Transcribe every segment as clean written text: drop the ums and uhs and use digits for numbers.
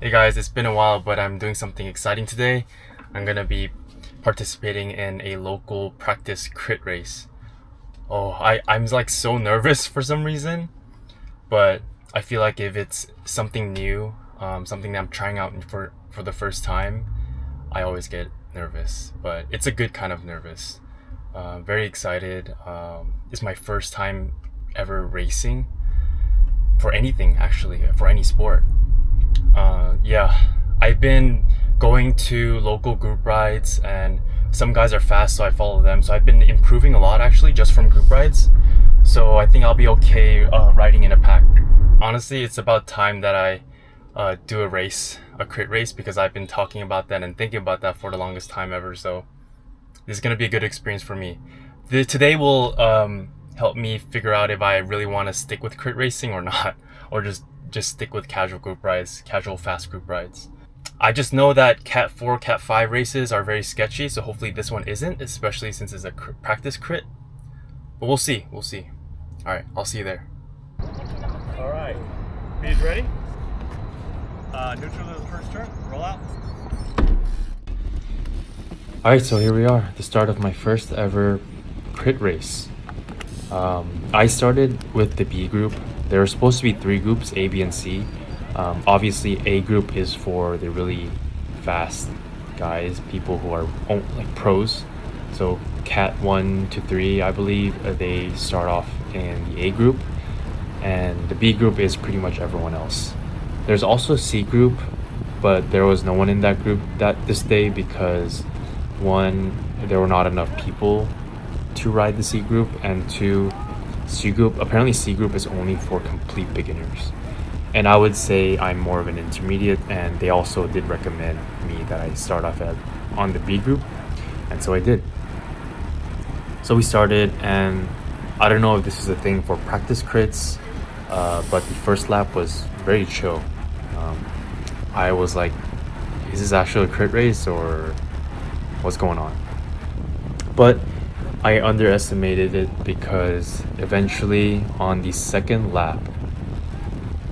Hey guys, it's been a while, but I'm doing something exciting today. I'm gonna be participating in a local practice crit race. I'm like so nervous for some reason, but I feel like if it's something new, something that I'm trying out for the first time, I always get nervous. But it's a good kind of nervous. Very excited. It's my first time ever racing for anything, actually, for any sport. Yeah, I've been going to local group rides, and some guys are fast, so I follow them. So I've been improving a lot actually just from group rides. So I think I'll be okay riding in a pack. Honestly, it's about time that I do a crit race, because I've been talking about that and thinking about that for the longest time ever. So this is gonna be a good experience for me. Today will help me figure out if I really want to stick with crit racing or not, or just stick with casual group rides, casual fast group rides. I just know that Cat 4, Cat 5 races are very sketchy, so hopefully this one isn't, especially since it's a practice crit. But we'll see, we'll see. All right, I'll see you there. All right, bees ready? Neutral to the first turn, roll out. All right, so here we are, the start of my first ever crit race. I started with the B group. There were supposed to be three groups, A, B, and C. Obviously, A group is for the really fast guys, people who are like pros. So Cat 1 to 3, I believe, they start off in the A group, and the B group is pretty much everyone else. There's also a C group, but there was no one in that group this day because one, there were not enough people to ride the C group, and two, apparently C group is only for complete beginners. And I would say I'm more of an intermediate, and they also did recommend me that I start off on the B group, and so I did. So we started, and I don't know if this is a thing for practice crits, but the first lap was very chill. I was like, is this actually a crit race or what's going on? But I underestimated it because eventually on the second lap,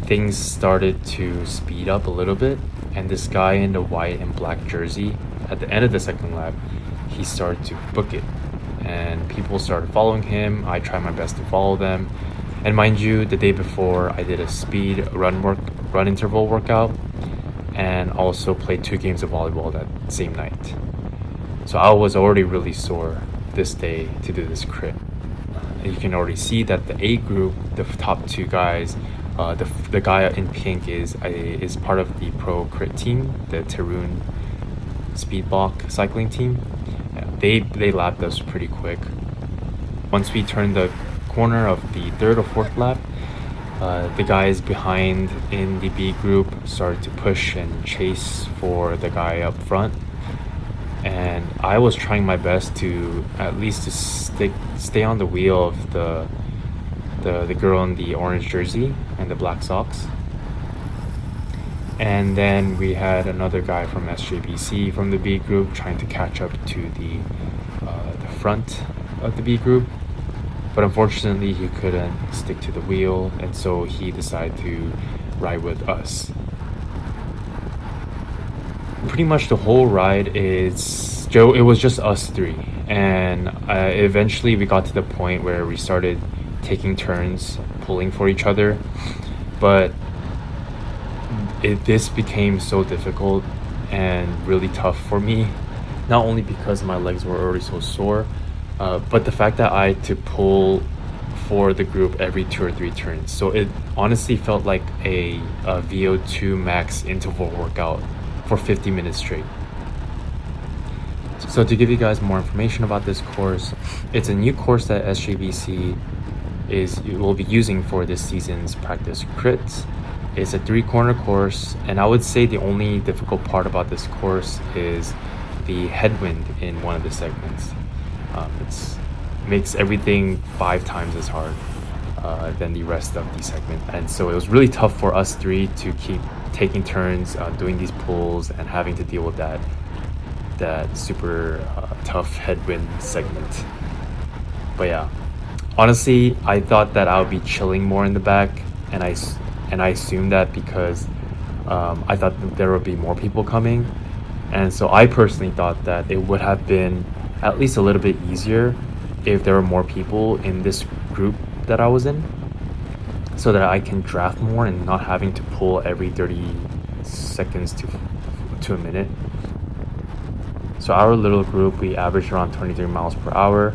things started to speed up a little bit, and this guy in the white and black jersey at the end of the second lap, he started to book it, and people started following him. I tried my best to follow them, and mind you, the day before I did a speed run interval workout, and also played 2 games of volleyball that same night. So I was already really sore this day to do this crit. And you can already see that the A group, the top 2 guys, the guy in pink is part of the pro crit team, the Tarun speed block cycling team. Yeah, they lapped us pretty quick. Once we turned the corner of the third or fourth lap, the guys behind in the B group started to push and chase for the guy up front, and I was trying my best to at least to stay on the wheel of the girl in the orange jersey and the black socks. And then we had another guy from SJBC from the B group trying to catch up to the front of the B group, but unfortunately he couldn't stick to the wheel, and so he decided to ride with us. Pretty much the whole ride it was just us three, and eventually we got to the point where we started taking turns pulling for each other, but this became so difficult and really tough for me, not only because my legs were already so sore, but the fact that I had to pull for the group every 2 or 3 turns. So it honestly felt like a VO2 max interval workout for 50 minutes straight. So to give you guys more information about this course, it's a new course that SJBC will be using for this season's practice crits. It's a 3-corner course, and I would say the only difficult part about this course is the headwind in one of the segments. It makes everything 5 times as hard than the rest of the segment, and so it was really tough for us 3 to keep taking turns doing these pulls and having to deal with that super tough headwind segment. But yeah, honestly, I thought that I would be chilling more in the back, and I assumed that because I thought that there would be more people coming, and so I personally thought that it would have been at least a little bit easier if there were more people in this group that I was in, so that I can draft more and not having to pull every 30 seconds to a minute. So our little group, we averaged around 23 miles per hour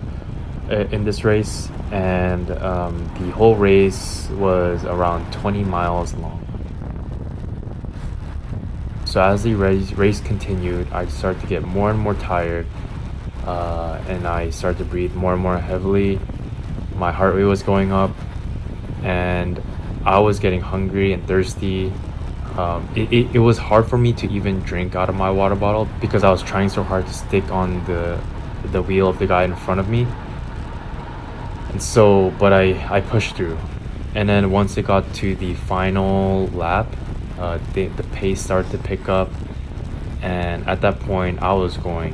in this race, and the whole race was around 20 miles long. So as the race continued, I started to get more and more tired, and I started to breathe more and more heavily. My heart rate was going up, and I was getting hungry and thirsty. It was hard for me to even drink out of my water bottle because I was trying so hard to stick on the wheel of the guy in front of me. And so, but I pushed through. And then once it got to the final lap, the pace started to pick up. And at that point, I was going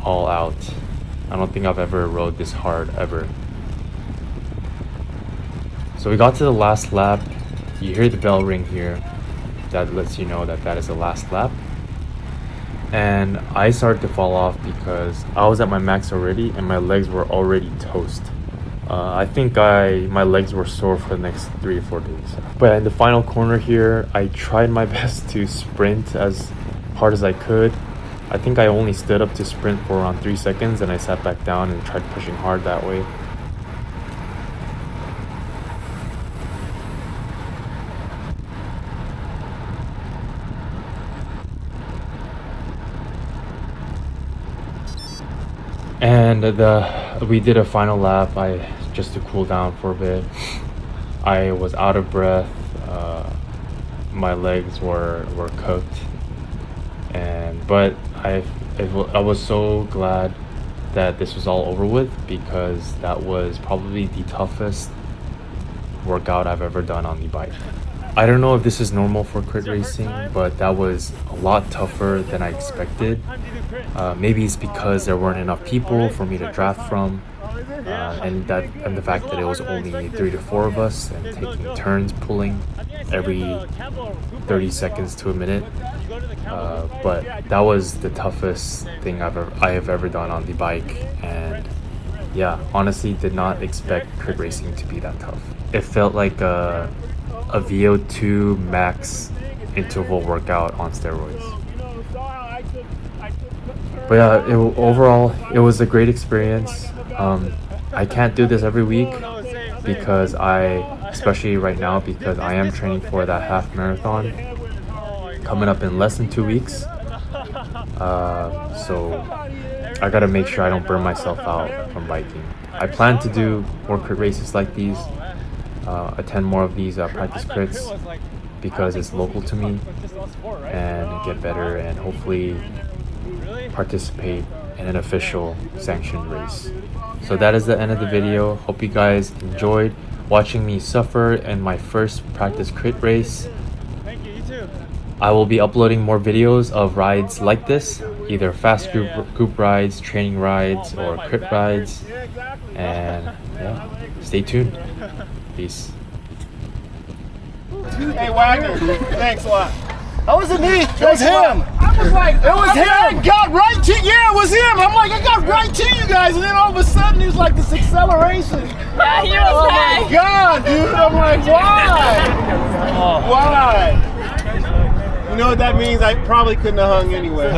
all out. I don't think I've ever rode this hard ever. So we got to the last lap. You hear the bell ring here. That lets you know that is the last lap. And I started to fall off because I was at my max already and my legs were already toast. I think my legs were sore for the next 3 to 4 days. But in the final corner here, I tried my best to sprint as hard as I could. I think I only stood up to sprint for around 3 seconds, and I sat back down and tried pushing hard that way. And we did a final lap. Just to cool down for a bit. I was out of breath. My legs were cooked, but I was so glad that this was all over with, because that was probably the toughest workout I've ever done on the bike. I don't know if this is normal for crit racing, but that was a lot tougher than I expected. Maybe it's because there weren't enough people for me to draft from, and the fact that it was only 3 to 4 of us and taking turns pulling every 30 seconds to a minute. But that was the toughest thing I have ever done on the bike, and yeah, honestly did not expect crit racing to be that tough. It felt like a VO2 max interval workout on steroids. But yeah, overall, it was a great experience. I can't do this every week because especially right now, because I am training for that half marathon coming up in less than 2 weeks. So I gotta make sure I don't burn myself out from biking. I plan to do more crit races like these, attend more of these practice crits because it's local to me, and get better and hopefully participate in an official sanctioned race. So that is the end of the video. Hope you guys enjoyed watching me suffer in my first practice crit race. Thank you, you too. I will be uploading more videos of rides like this, either fast group rides, training rides, or crit rides. And yeah, stay tuned. Peace. Hey Wagner, thanks a lot. That wasn't me, it was him. I was like, it was him. I got right to, yeah, it was him. I'm like, I got right to you guys, and then all of a sudden, there's like this acceleration. Yeah, he was Oh my God, dude, I'm like, why? Why? You know what that means? I probably couldn't have hung anyway.